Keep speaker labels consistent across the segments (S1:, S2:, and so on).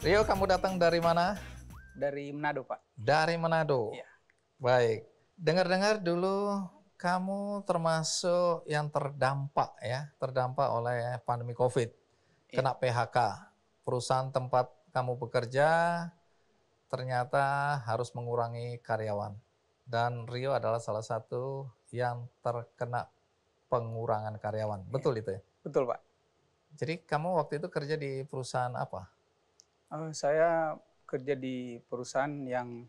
S1: Rio, kamu datang dari mana?
S2: Dari Manado, Pak.
S1: Dari Manado.
S2: Iya.
S1: Baik. Dengar-dengar dulu kamu termasuk yang terdampak ya, terdampak oleh pandemi COVID.
S2: Iya.
S1: Kena PHK. Perusahaan tempat kamu bekerja ternyata harus mengurangi karyawan. Dan Rio adalah salah satu yang terkena pengurangan karyawan.
S2: Iya.
S1: Betul itu ya?
S2: Betul, Pak.
S1: Jadi kamu waktu itu kerja di perusahaan apa?
S2: Saya kerja di perusahaan yang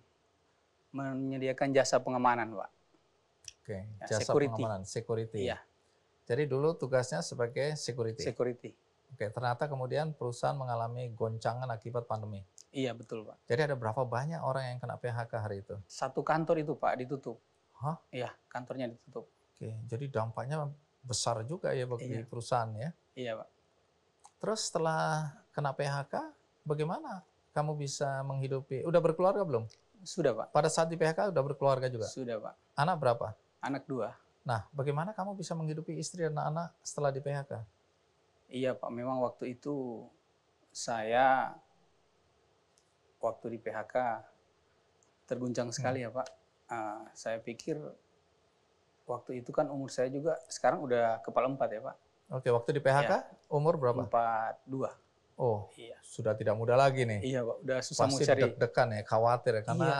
S2: menyediakan jasa pengamanan, Pak.
S1: Oke,
S2: Ya,
S1: jasa
S2: security.
S1: pengamanan, security.
S2: Iya,
S1: Jadi dulu tugasnya sebagai security.
S2: security.
S1: Oke, ternyata kemudian perusahaan mengalami goncangan akibat pandemi.
S2: Iya, betul, Pak.
S1: Jadi ada berapa banyak orang yang kena PHK hari itu?
S2: Satu kantor itu, Pak, ditutup.
S1: Hah?
S2: Iya, kantornya ditutup.
S1: Oke, jadi dampaknya besar juga ya bagi
S2: Iya.
S1: perusahaan ya.
S2: Iya, Pak.
S1: Terus setelah kena PHK, bagaimana kamu bisa menghidupi? Udah berkeluarga belum?
S2: Sudah, Pak.
S1: Pada saat di PHK udah berkeluarga juga?
S2: Sudah, Pak.
S1: Anak berapa?
S2: Anak 2.
S1: Nah, bagaimana kamu bisa menghidupi istri dan anak setelah di PHK?
S2: Iya, Pak. Memang waktu itu saya waktu di PHK terguncang sekali ya, Pak. Saya pikir waktu itu kan umur saya juga sekarang udah kepala 4 ya, Pak.
S1: Oke, waktu di PHK umur berapa?
S2: 42.
S1: Oh,
S2: Iya.
S1: sudah tidak muda lagi nih.
S2: Iya, Pak. Udah susah mau
S1: Pasti
S2: cari.
S1: deg-degan ya, khawatir ya, karena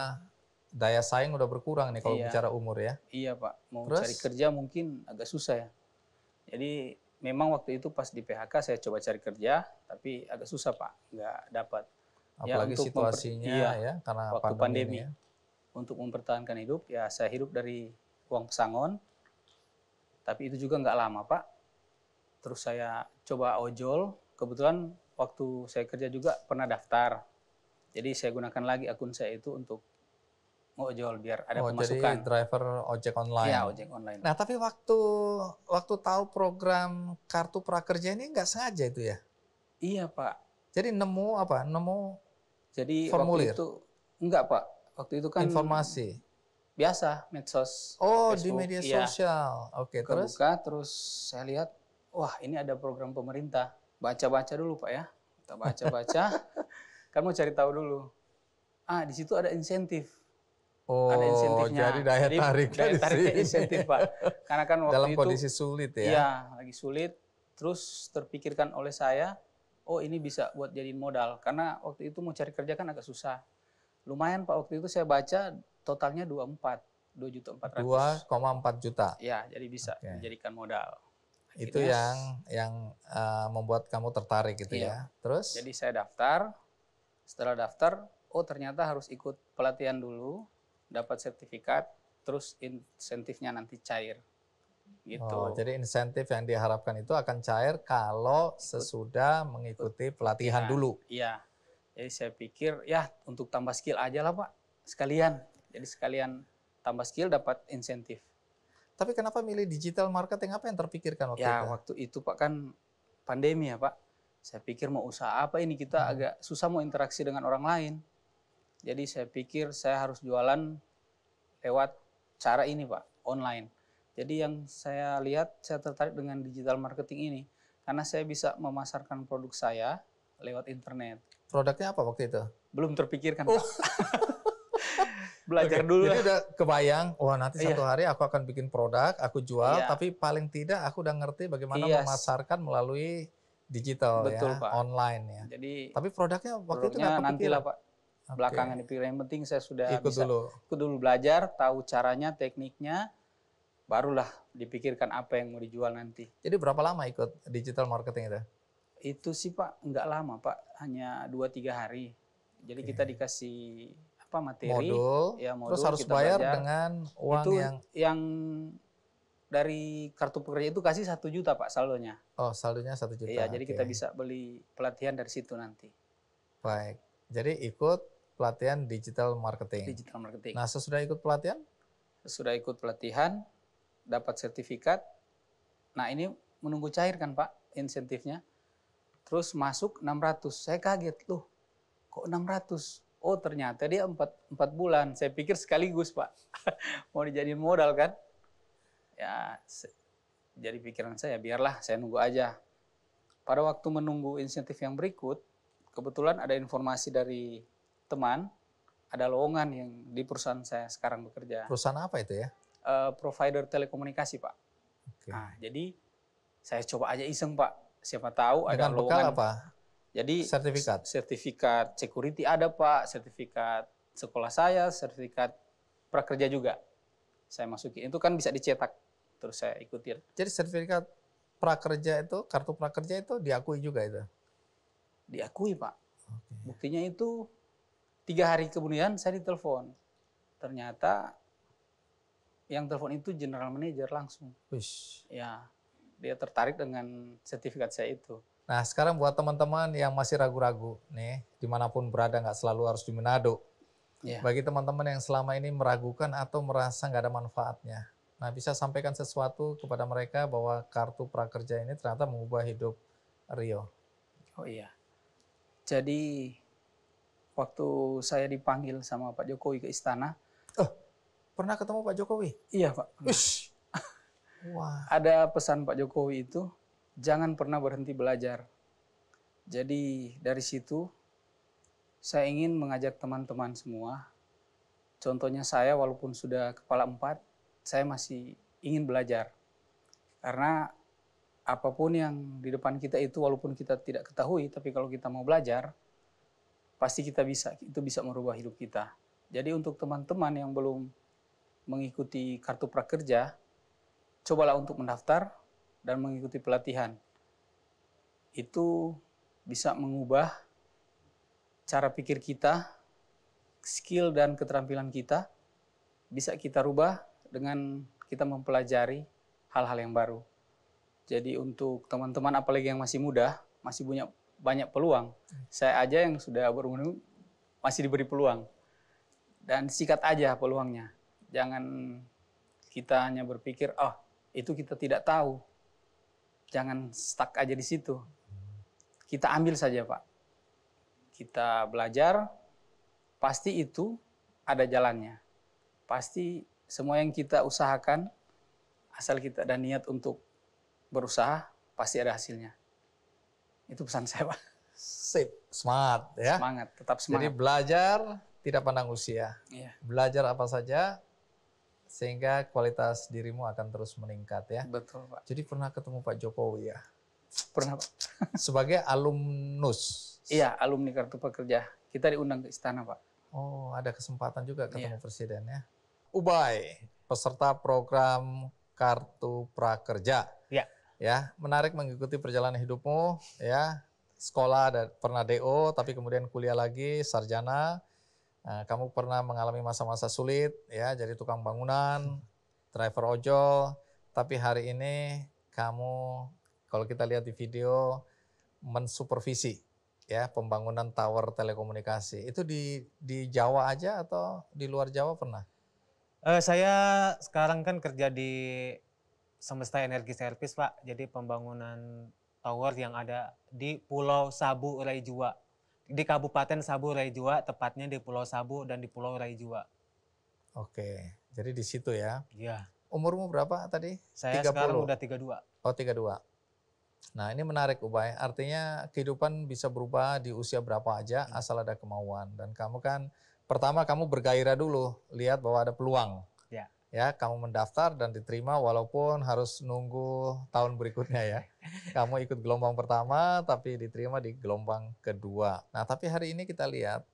S1: daya saing udah berkurang nih kalau
S2: Iya.
S1: bicara umur ya.
S2: Iya, Pak. Mau
S1: Terus?
S2: cari kerja mungkin agak susah ya. Jadi memang waktu itu pas di PHK saya coba cari kerja, tapi agak susah, Pak. Nggak dapat.
S1: Apalagi situasinya ya, karena
S2: waktu
S1: pandemi
S2: pandemi.
S1: ini ya.
S2: Untuk mempertahankan hidup, ya saya hidup dari uang pesangon. Tapi itu juga nggak lama, Pak. Terus saya coba ojol. Kebetulan waktu saya kerja juga pernah daftar. Jadi saya gunakan lagi akun saya itu untuk ngojol biar ada pemasukan.
S1: Jadi driver ojek online.
S2: Iya, ojek online.
S1: Nah, tapi waktu tahu program kartu prakerja ini nggak sengaja itu ya?
S2: Iya, Pak.
S1: Jadi nemu apa? Nemu
S2: Jadi
S1: formulir?
S2: waktu itu enggak, Pak. Waktu itu kan
S1: informasi.
S2: biasa medsos.
S1: Oh,
S2: Facebook.
S1: di media
S2: Iya.
S1: sosial. Oke, terus?
S2: Kebuka, terus saya lihat, wah ini ada program pemerintah. Baca-baca dulu, Pak ya. Kita baca-baca, kan mau cari tahu dulu. Di situ ada insentif.
S1: Oh,
S2: Ada insentifnya.
S1: jadi daya tariknya
S2: daya
S1: di
S2: tariknya
S1: sini.
S2: insentif, Pak. Karena kan waktu
S1: Dalam
S2: itu
S1: kondisi sulit ya?
S2: iya, lagi sulit. Terus terpikirkan oleh saya, oh ini bisa buat jadiin modal. Karena waktu itu mau cari kerja kan agak susah. Lumayan, Pak, waktu itu saya baca totalnya 2,4 juta.
S1: 2,4 juta.
S2: Ya, jadi bisa
S1: Oke.
S2: dijadikan modal.
S1: Itu
S2: Akhirnya,
S1: yang membuat kamu tertarik gitu
S2: Iya.
S1: ya. Terus?
S2: jadi saya daftar. Setelah daftar, oh ternyata harus ikut pelatihan dulu, dapat sertifikat, terus insentifnya nanti cair. Gitu.
S1: Oh, jadi insentif yang diharapkan itu akan cair kalau sesudah mengikuti pelatihan dulu.
S2: Iya. Jadi saya pikir ya untuk tambah skill aja lah, Pak. Sekalian. Jadi sekalian tambah skill dapat insentif.
S1: Tapi kenapa milih digital marketing? Apa yang terpikirkan waktu
S2: Ya
S1: itu?
S2: waktu itu Pak kan pandemi ya, Pak. Saya pikir mau usaha apa ini, kita agak susah mau interaksi dengan orang lain. Jadi saya pikir saya harus jualan lewat cara ini, Pak, online. Jadi yang saya lihat, saya tertarik dengan digital marketing ini karena saya bisa memasarkan produk saya lewat internet.
S1: Produknya apa waktu itu?
S2: Belum terpikirkan, Pak. Belajar dulu
S1: Jadi
S2: lah.
S1: udah kebayang, wah nanti
S2: Iya.
S1: satu hari aku akan bikin produk, aku jual,
S2: Iya.
S1: tapi paling tidak aku udah ngerti bagaimana
S2: Iya.
S1: memasarkan melalui digital
S2: Betul,
S1: ya,
S2: Pak.
S1: online ya.
S2: Jadi
S1: Tapi produknya waktu itu
S2: produknya
S1: nggak
S2: nanti
S1: kepikiran.
S2: lah, Pak. Belakangan dipikir, yang penting saya sudah
S1: Ikut
S2: bisa
S1: dulu.
S2: ikut dulu belajar, tahu caranya, tekniknya, barulah dipikirkan apa yang mau dijual nanti.
S1: Jadi berapa lama ikut digital marketing itu?
S2: Itu sih, Pak, nggak lama, Pak, hanya 2-3 hari. Jadi kita dikasih materi,
S1: Modul,
S2: ya modul,
S1: terus harus
S2: kita
S1: bayar
S2: belajar.
S1: dengan uang
S2: Itu
S1: yang
S2: dari kartu pekerja itu kasih 1 juta, Pak, saldonya.
S1: saldonya 1 juta.
S2: Iya, jadi
S1: oke.
S2: kita bisa beli pelatihan dari situ nanti.
S1: Baik. Jadi ikut pelatihan digital marketing.
S2: Digital marketing.
S1: Nah, sesudah ikut pelatihan,
S2: Sudah ikut pelatihan, dapat sertifikat. Nah, ini menunggu cair kan, Pak, insentifnya. Terus masuk 600. Saya kaget, loh, kok 600? Oh, ternyata dia 4 bulan. Saya pikir sekaligus, Pak. Mau dijadiin modal kan? Ya, jadi pikiran saya, biarlah saya nunggu aja. Pada waktu menunggu insentif yang berikut, kebetulan ada informasi dari teman, ada lowongan yang di perusahaan saya sekarang bekerja.
S1: Perusahaan apa itu ya?
S2: Provider telekomunikasi, Pak.
S1: Oke.
S2: Nah, jadi saya coba aja iseng, Pak. Siapa tahu ada
S1: Dengan bekal
S2: lowongan.
S1: apa?
S2: Jadi
S1: Sertifikat?
S2: sertifikat security ada, Pak, sertifikat sekolah saya, sertifikat prakerja juga. Saya masukin, itu kan bisa dicetak, terus saya ikutin.
S1: Jadi sertifikat prakerja itu, kartu prakerja itu diakui juga itu?
S2: Diakui, Pak.
S1: Oke.
S2: Buktinya itu 3 hari kemudian saya ditelepon. Ternyata yang telepon itu general manager langsung.
S1: Wish.
S2: Ya, dia tertarik dengan sertifikat saya itu.
S1: Nah sekarang buat teman-teman yang masih ragu-ragu nih, dimanapun berada nggak selalu harus di Manado.
S2: Ya.
S1: Bagi teman-teman yang selama ini meragukan atau merasa nggak ada manfaatnya. Nah bisa sampaikan sesuatu kepada mereka bahwa kartu prakerja ini ternyata mengubah hidup Rio.
S2: Oh iya. Jadi waktu saya dipanggil sama Pak Jokowi ke istana.
S1: Pernah ketemu Pak Jokowi?
S2: Iya, Pak.
S1: Wish. Wah.
S2: Ada pesan Pak Jokowi itu, jangan pernah berhenti belajar. Jadi dari situ saya ingin mengajak teman-teman semua. Contohnya saya walaupun sudah kepala 4, saya masih ingin belajar. Karena apapun yang di depan kita itu walaupun kita tidak ketahui, tapi kalau kita mau belajar, pasti kita bisa, itu bisa merubah hidup kita. Jadi untuk teman-teman yang belum mengikuti kartu prakerja, cobalah untuk mendaftar dan mengikuti pelatihan. Itu bisa mengubah cara pikir kita, skill dan keterampilan kita, bisa kita rubah dengan kita mempelajari hal-hal yang baru. Jadi untuk teman-teman apalagi yang masih muda, masih punya banyak peluang. Saya aja yang sudah berumur masih diberi peluang. Dan sikat aja peluangnya. Jangan kita hanya berpikir, oh itu kita tidak tahu. Jangan stuck aja di situ. Kita ambil saja, Pak. Kita belajar, pasti itu ada jalannya. Pasti semua yang kita usahakan, asal kita ada niat untuk berusaha, pasti ada hasilnya. Itu pesan saya, Pak.
S1: Sip, smart ya.
S2: Semangat, tetap
S1: Jadi
S2: semangat.
S1: belajar tidak pandang usia.
S2: Iya,
S1: Belajar apa saja sehingga kualitas dirimu akan terus meningkat ya.
S2: betul, Pak.
S1: Jadi pernah ketemu Pak Jokowi ya.
S2: Pernah, Pak?
S1: Sebagai alumnus.
S2: Iya, alumni kartu pekerja. Kita diundang ke istana, Pak.
S1: Oh, ada kesempatan juga ketemu
S2: Iya.
S1: presiden ya. Ubay, peserta program Kartu Prakerja.
S2: Iya.
S1: Ya, menarik mengikuti perjalanan hidupmu ya. Sekolah pernah DO tapi kemudian kuliah lagi sarjana. Nah, kamu pernah mengalami masa-masa sulit ya, jadi tukang bangunan, driver ojol, tapi hari ini kamu kalau kita lihat di video mensupervisi ya pembangunan tower telekomunikasi. Itu di Jawa aja atau di luar Jawa pernah?
S3: Saya sekarang kan kerja di Semesta Energi Service, Pak. Jadi pembangunan tower yang ada di Pulau Sabu, Raijua. Di Kabupaten Sabu, Raijua, tepatnya di Pulau Sabu dan di Pulau Raijua.
S1: Oke, jadi di situ ya.
S3: Iya.
S1: Umurmu berapa tadi?
S3: Saya
S1: 30.
S3: sekarang udah 32.
S1: Oh, 32. Nah, ini menarik Ubay. Artinya kehidupan bisa berubah di usia berapa aja asal ada kemauan. Dan kamu kan pertama kamu bergairah dulu, lihat bahwa ada peluang.
S3: Ya.
S1: Ya, kamu mendaftar dan diterima walaupun harus nunggu tahun berikutnya ya. Kamu ikut gelombang pertama tapi diterima di gelombang kedua. Nah, tapi hari ini kita lihat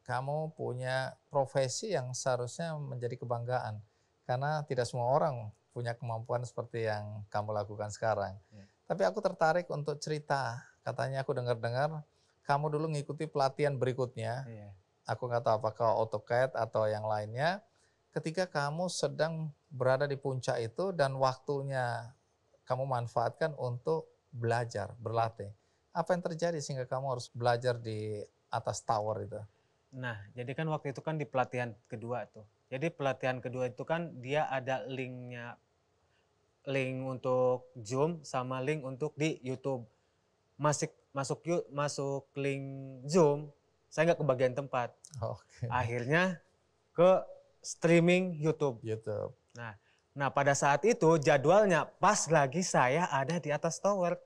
S1: kamu punya profesi yang seharusnya menjadi kebanggaan. Karena tidak semua orang punya kemampuan seperti yang kamu lakukan sekarang.
S3: Ya.
S1: Tapi aku tertarik untuk cerita. Katanya aku dengar-dengar kamu dulu ngikuti pelatihan berikutnya.
S3: Iya.
S1: Aku nggak tahu apakah AutoCAD atau yang lainnya. Ketika kamu sedang berada di puncak itu dan waktunya kamu manfaatkan untuk belajar, berlatih. Apa yang terjadi sehingga kamu harus belajar di atas tower itu?
S3: Nah, jadi kan waktu itu kan di pelatihan kedua tuh. Jadi pelatihan kedua itu kan dia ada linknya, link untuk Zoom sama link untuk di YouTube. Masuk link Zoom, saya nggak kebagian tempat.
S1: Oke.
S3: Akhirnya ke streaming YouTube.
S1: YouTube.
S3: Nah pada saat itu jadwalnya pas lagi saya ada di atas tower.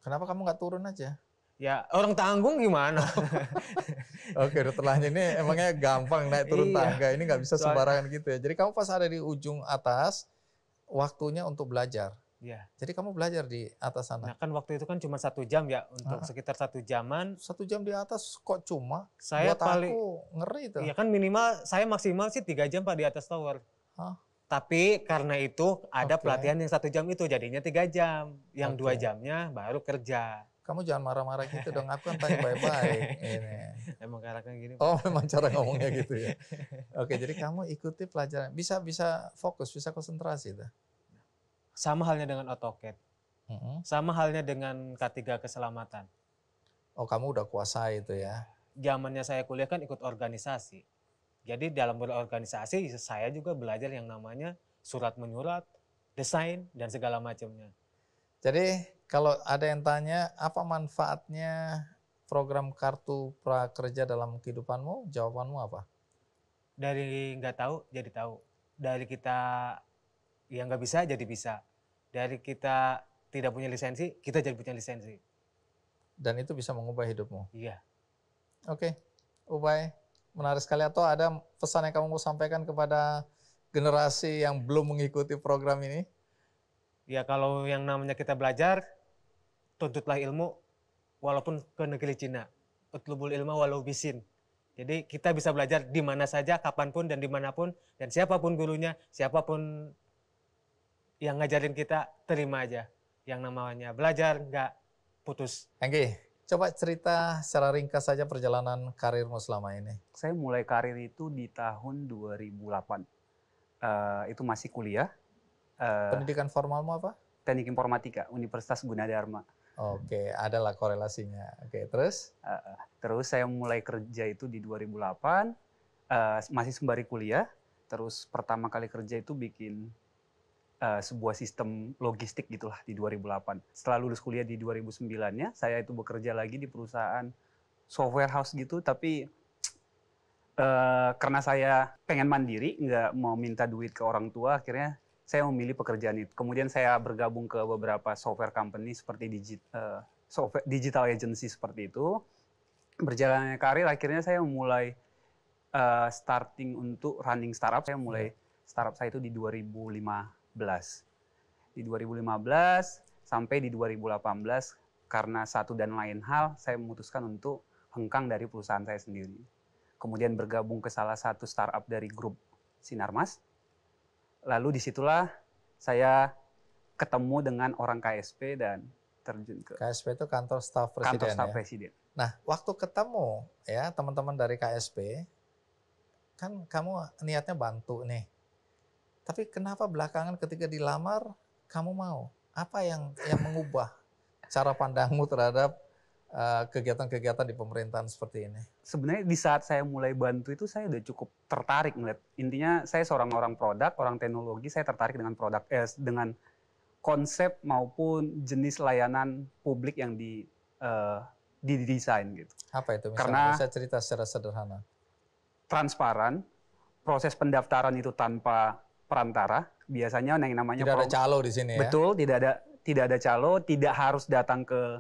S1: Kenapa kamu nggak turun aja?
S3: Ya orang tanggung gimana?
S1: Oke, dokter ini emangnya gampang naik turun
S3: Iya.
S1: tangga, ini nggak bisa
S3: Soalnya-
S1: sembarangan gitu ya. Jadi kamu pas ada di ujung atas, waktunya untuk belajar.
S3: Ya.
S1: Jadi kamu belajar di atas sana.
S3: Nah kan waktu itu kan cuma 1 jam ya, untuk
S1: Ah.
S3: sekitar 1 jaman.
S1: 1 jam di atas kok cuma?
S3: Saya
S1: Buat
S3: paling,
S1: aku ngeri itu.
S3: ya kan minimal saya maksimal sih 3 jam Pak di atas tower.
S1: Hah?
S3: Tapi karena itu ada
S1: Oke.
S3: pelatihan yang 1 jam itu jadinya 3 jam. Yang 2
S1: Oke.
S3: jamnya baru kerja.
S1: Kamu jangan marah-marah gitu dong, aku kan tanya baik-baik. Ini.
S3: Emang karakter gini. Pak.
S1: Oh, memang cara ngomongnya gitu ya. Oke, jadi kamu ikuti pelajaran, bisa fokus, bisa konsentrasi itu.
S3: Sama halnya dengan AutoCAD.
S1: Mm-mm.
S3: Sama halnya dengan K3 keselamatan.
S1: Oh, kamu udah kuasai itu ya.
S3: Zamannya saya kuliah kan ikut organisasi. Jadi dalam berorganisasi saya juga belajar yang namanya surat menyurat, desain, dan segala macamnya.
S1: Jadi kalau ada yang tanya apa manfaatnya program kartu prakerja dalam kehidupanmu, jawabanmu apa?
S3: Dari nggak tahu jadi tahu. Dari kita yang nggak bisa jadi bisa. Dari kita tidak punya lisensi, kita jadi punya lisensi.
S1: Dan itu bisa mengubah hidupmu.
S3: Iya.
S1: Oke, Ubay, menarik sekali. Atau ada pesan yang kamu mau sampaikan kepada generasi yang belum mengikuti program ini?
S3: Ya kalau yang namanya kita belajar, tuntutlah ilmu walaupun ke negeri Cina. Utlubul ilma walau bisin. Jadi kita bisa belajar di mana saja, kapanpun dan dimanapun. Dan siapapun gurunya, siapapun yang ngajarin kita, terima aja. Yang namanya belajar nggak putus.
S1: Enggi, coba cerita secara ringkas saja perjalanan karirmu selama ini.
S4: Saya mulai karir itu di tahun 2008. Itu masih kuliah.
S1: Pendidikan formalmu apa?
S4: Teknik Informatika, Universitas Gunadarma.
S1: Oke, adalah korelasinya. Oke, terus?
S4: Terus saya mulai kerja itu di 2008, masih sembari kuliah. Terus pertama kali kerja itu bikin sebuah sistem logistik gitulah di 2008. Setelah lulus kuliah di 2009-nya, saya itu bekerja lagi di perusahaan software house gitu, tapi karena saya pengen mandiri, nggak mau minta duit ke orang tua, akhirnya saya memilih pekerjaan itu. Kemudian saya bergabung ke beberapa software company seperti digital agency seperti itu. Berjalannya karir, akhirnya saya mulai starting untuk running startup. Saya mulai startup saya itu di 2015. Di 2015 sampai di 2018, karena satu dan lain hal, saya memutuskan untuk hengkang dari perusahaan saya sendiri. Kemudian bergabung ke salah satu startup dari grup Sinarmas. Lalu disitulah saya ketemu dengan orang KSP dan terjun ke
S1: KSP itu kantor staf presiden.
S4: kantor staf
S1: ya?
S4: presiden.
S1: Nah, waktu ketemu ya teman-teman dari KSP, kan kamu niatnya bantu nih. Tapi kenapa belakangan ketika dilamar kamu mau? Apa yang mengubah cara pandangmu terhadap kegiatan-kegiatan di pemerintahan seperti ini?
S4: Sebenarnya di saat saya mulai bantu itu saya udah cukup tertarik melihat. Intinya saya seorang orang produk, orang teknologi, saya tertarik dengan produk dengan konsep maupun jenis layanan publik yang didesain gitu.
S1: Apa itu?
S4: Karena
S1: Misalnya saya cerita secara sederhana.
S4: Transparan, proses pendaftaran itu tanpa perantara, biasanya yang namanya
S1: Tidak ada calo di sini ya?
S4: betul, tidak ada calo, tidak harus datang ke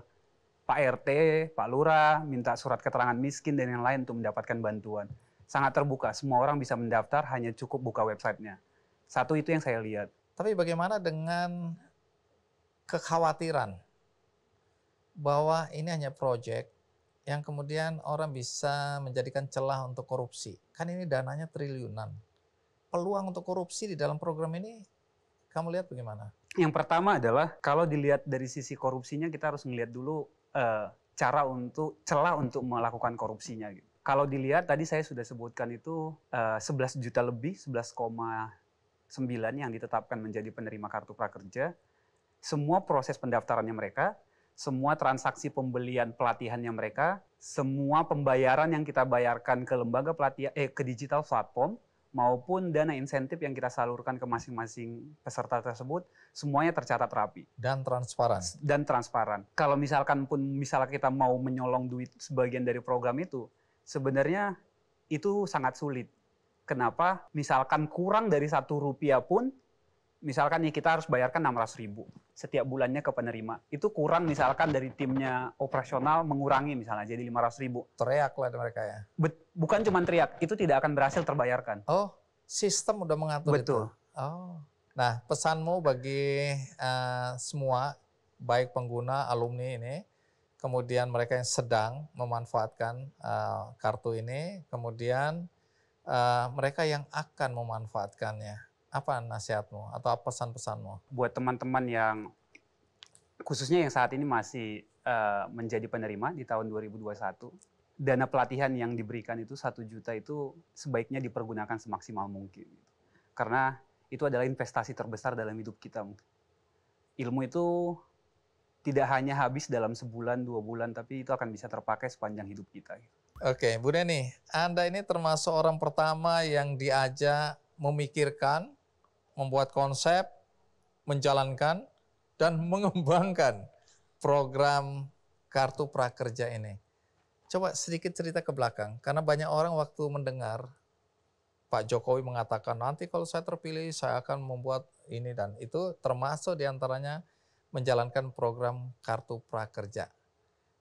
S4: Pak RT, Pak Lurah, minta surat keterangan miskin dan yang lain untuk mendapatkan bantuan. Sangat terbuka, semua orang bisa mendaftar, hanya cukup buka websitenya. Satu itu yang saya lihat.
S1: Tapi bagaimana dengan kekhawatiran bahwa ini hanya proyek yang kemudian orang bisa menjadikan celah untuk korupsi? Kan ini dananya triliunan. Peluang untuk korupsi di dalam program ini, kamu lihat bagaimana?
S4: Yang pertama adalah kalau dilihat dari sisi korupsinya, kita harus melihat dulu celah untuk melakukan korupsinya. Gitu. Kalau dilihat tadi saya sudah sebutkan itu 11 juta lebih, 11,9 yang ditetapkan menjadi penerima kartu prakerja. Semua proses pendaftarannya mereka, semua transaksi pembelian pelatihannya mereka, semua pembayaran yang kita bayarkan ke lembaga pelatihan, ke digital platform, maupun dana insentif yang kita salurkan ke masing-masing peserta tersebut, semuanya tercatat rapi.
S1: Dan transparan.
S4: Dan transparan. Kalau misalnya kita mau menyolong duit sebagian dari program itu, sebenarnya itu sangat sulit. Kenapa? Misalkan kurang dari 1 rupiah pun, misalkan nih kita harus bayarkan 600.000 setiap bulannya ke penerima. Itu kurang misalkan dari timnya operasional mengurangi misalnya jadi 500.000.
S1: Teriak lah mereka ya.
S4: Bukan cuma teriak, itu tidak akan berhasil terbayarkan.
S1: Oh, sistem udah mengatur
S4: Betul.
S1: itu. Oh. Nah, pesanmu bagi semua, baik pengguna, alumni ini, kemudian mereka yang sedang memanfaatkan kartu ini, kemudian mereka yang akan memanfaatkannya. Apa nasihatmu atau apa pesan-pesanmu?
S4: Buat teman-teman yang khususnya yang saat ini masih menjadi penerima di tahun 2021, dana pelatihan yang diberikan itu 1 juta itu sebaiknya dipergunakan semaksimal mungkin. Karena itu adalah investasi terbesar dalam hidup kita. Ilmu itu tidak hanya habis dalam sebulan, 2 bulan, tapi itu akan bisa terpakai sepanjang hidup kita.
S1: Oke, Bu Neni, Anda ini termasuk orang pertama yang diajak memikirkan, membuat konsep, menjalankan, dan mengembangkan program Kartu Prakerja ini. Coba sedikit cerita ke belakang, karena banyak orang waktu mendengar Pak Jokowi mengatakan nanti kalau saya terpilih saya akan membuat ini dan itu termasuk diantaranya menjalankan program Kartu Prakerja.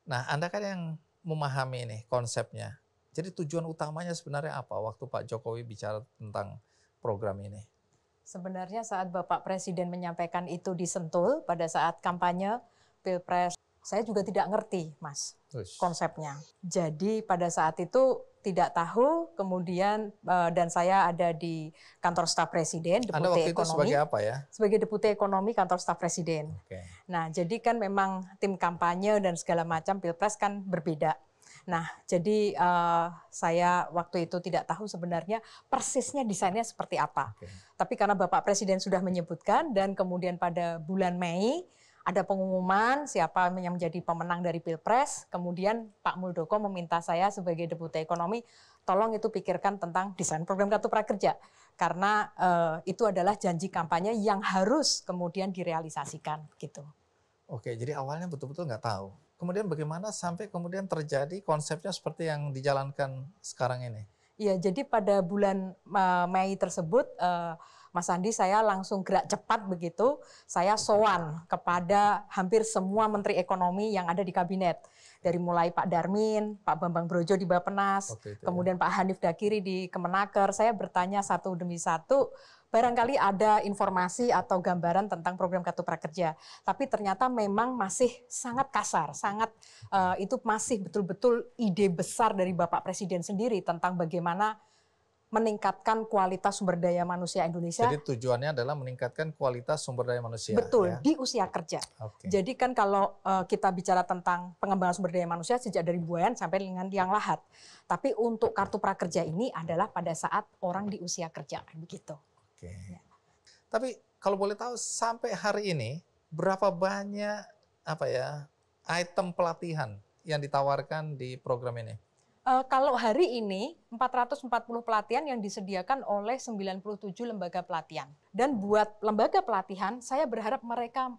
S1: Nah, Anda kan yang memahami ini konsepnya. Jadi tujuan utamanya sebenarnya apa waktu Pak Jokowi bicara tentang program ini?
S5: Sebenarnya saat Bapak Presiden menyampaikan itu di Sentul pada saat kampanye Pilpres, saya juga tidak ngerti, Mas, konsepnya. Jadi pada saat itu tidak tahu, kemudian dan saya ada di kantor staf Presiden,
S1: Anda
S5: Deputi
S1: waktu itu
S5: Ekonomi.
S1: sebagai apa ya?
S5: Sebagai Deputi Ekonomi kantor staf Presiden.
S1: Oke.
S5: Nah, jadi kan memang tim kampanye dan segala macam Pilpres kan berbeda. Nah, jadi saya waktu itu tidak tahu sebenarnya persisnya desainnya seperti apa.
S1: Oke.
S5: Tapi karena Bapak Presiden sudah menyebutkan dan kemudian pada bulan Mei ada pengumuman siapa yang menjadi pemenang dari Pilpres, kemudian Pak Muldoko meminta saya sebagai Deputi Ekonomi, tolong itu pikirkan tentang desain program Kartu Prakerja. Karena itu adalah janji kampanye yang harus kemudian direalisasikan gitu.
S1: Oke, jadi awalnya betul-betul nggak tahu. Kemudian bagaimana sampai kemudian terjadi konsepnya seperti yang dijalankan sekarang ini?
S5: Iya, jadi pada bulan Mei tersebut, Mas Andi, saya langsung gerak cepat begitu. Saya sowan kepada hampir semua Menteri Ekonomi yang ada di kabinet. Dari mulai Pak Darmin, Pak Bambang Brojo di Bappenas, kemudian Pak Hanif Dakiri di Kemenaker. Saya bertanya satu demi satu, barangkali ada informasi atau gambaran tentang program Kartu Prakerja. Tapi ternyata memang masih sangat kasar, itu masih betul-betul ide besar dari Bapak Presiden sendiri tentang bagaimana meningkatkan kualitas sumber daya manusia Indonesia.
S1: Jadi tujuannya adalah meningkatkan kualitas sumber daya manusia.
S5: Betul,
S1: ya?
S5: di usia kerja.
S1: Oke.
S5: Jadi kan kalau kita bicara tentang pengembangan sumber daya manusia sejak dari buayan sampai dengan liang lahat. Tapi untuk Kartu Prakerja ini adalah pada saat orang di usia kerja, begitu.
S1: Oke.
S5: Ya.
S1: Tapi kalau boleh tahu sampai hari ini berapa banyak item pelatihan yang ditawarkan di program ini?
S5: Kalau hari ini 440 pelatihan yang disediakan oleh 97 lembaga pelatihan. Dan buat lembaga pelatihan, saya berharap mereka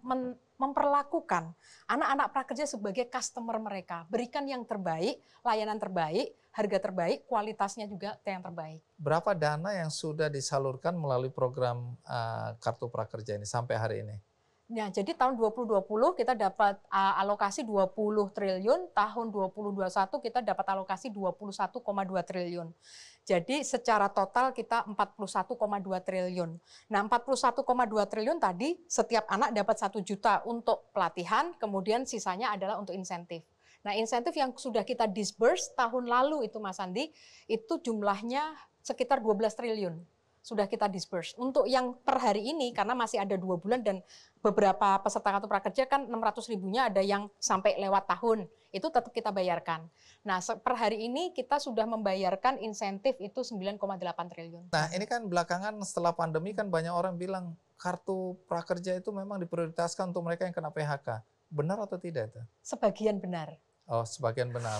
S5: memperlakukan anak-anak prakerja sebagai customer mereka. Berikan yang terbaik, layanan terbaik, harga terbaik, kualitasnya juga yang terbaik.
S1: Berapa dana yang sudah disalurkan melalui program Kartu Prakerja ini sampai hari ini?
S5: Nah, jadi tahun 2020 kita dapat alokasi 20 triliun, tahun 2021 kita dapat alokasi 21,2 triliun. Jadi secara total kita 41,2 triliun. Nah, 41,2 triliun tadi setiap anak dapat 1 juta untuk pelatihan, kemudian sisanya adalah untuk insentif. Nah, insentif yang sudah kita disburse tahun lalu itu Mas Andi, itu jumlahnya sekitar 12 triliun. Sudah kita disburse. Untuk yang per hari ini, karena masih ada 2 bulan dan beberapa peserta Kartu Prakerja kan 600 ribunya ada yang sampai lewat tahun, itu tetap kita bayarkan. Nah, per hari ini kita sudah membayarkan insentif itu 9,8 triliun.
S1: Nah, ini kan belakangan setelah pandemi kan banyak orang bilang Kartu Prakerja itu memang diprioritaskan untuk mereka yang kena PHK. Benar atau tidak itu?
S5: Sebagian benar.
S1: Oh, sebagian benar.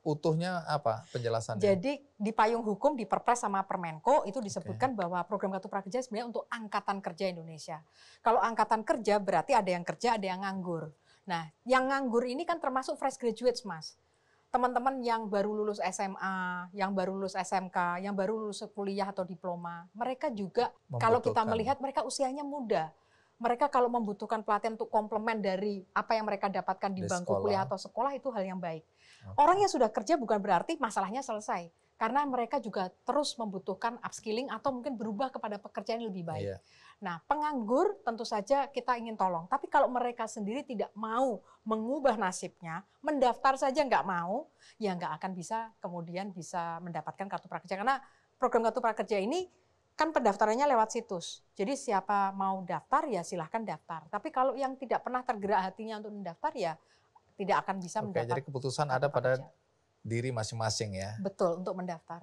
S1: Utuhnya apa penjelasannya?
S5: Jadi di payung hukum di Perpres sama Permenko itu disebutkan bahwa program Kartu Prakerja sebenarnya untuk angkatan kerja Indonesia. Kalau angkatan kerja berarti ada yang kerja, ada yang nganggur. Nah, yang nganggur ini kan termasuk fresh graduates, Mas. teman-teman yang baru lulus SMA, yang baru lulus SMK, yang baru lulus kuliah atau diploma, mereka juga kalau kita
S1: Membutuhkan.
S5: melihat mereka usianya muda. Mereka kalau membutuhkan pelatihan untuk komplement dari apa yang mereka dapatkan di
S1: Di
S5: bangku
S1: sekolah.
S5: kuliah atau sekolah itu hal yang baik.
S1: Oke.
S5: Orang yang sudah kerja bukan berarti masalahnya selesai. Karena mereka juga terus membutuhkan upskilling atau mungkin berubah kepada pekerjaan yang lebih baik.
S1: Iya.
S5: Nah, penganggur tentu saja kita ingin tolong. Tapi kalau mereka sendiri tidak mau mengubah nasibnya, mendaftar saja nggak mau, ya nggak akan bisa kemudian bisa mendapatkan kartu prakerja. Karena program kartu prakerja ini kan pendaftarannya lewat situs. Jadi siapa mau daftar ya silahkan daftar. Tapi kalau yang tidak pernah tergerak hatinya untuk mendaftar ya tidak akan bisa
S1: Oke, jadi
S5: mendapat
S1: keputusan
S5: kartu
S1: ada pada
S5: prakerja.
S1: diri masing-masing ya.
S5: Betul, untuk mendaftar.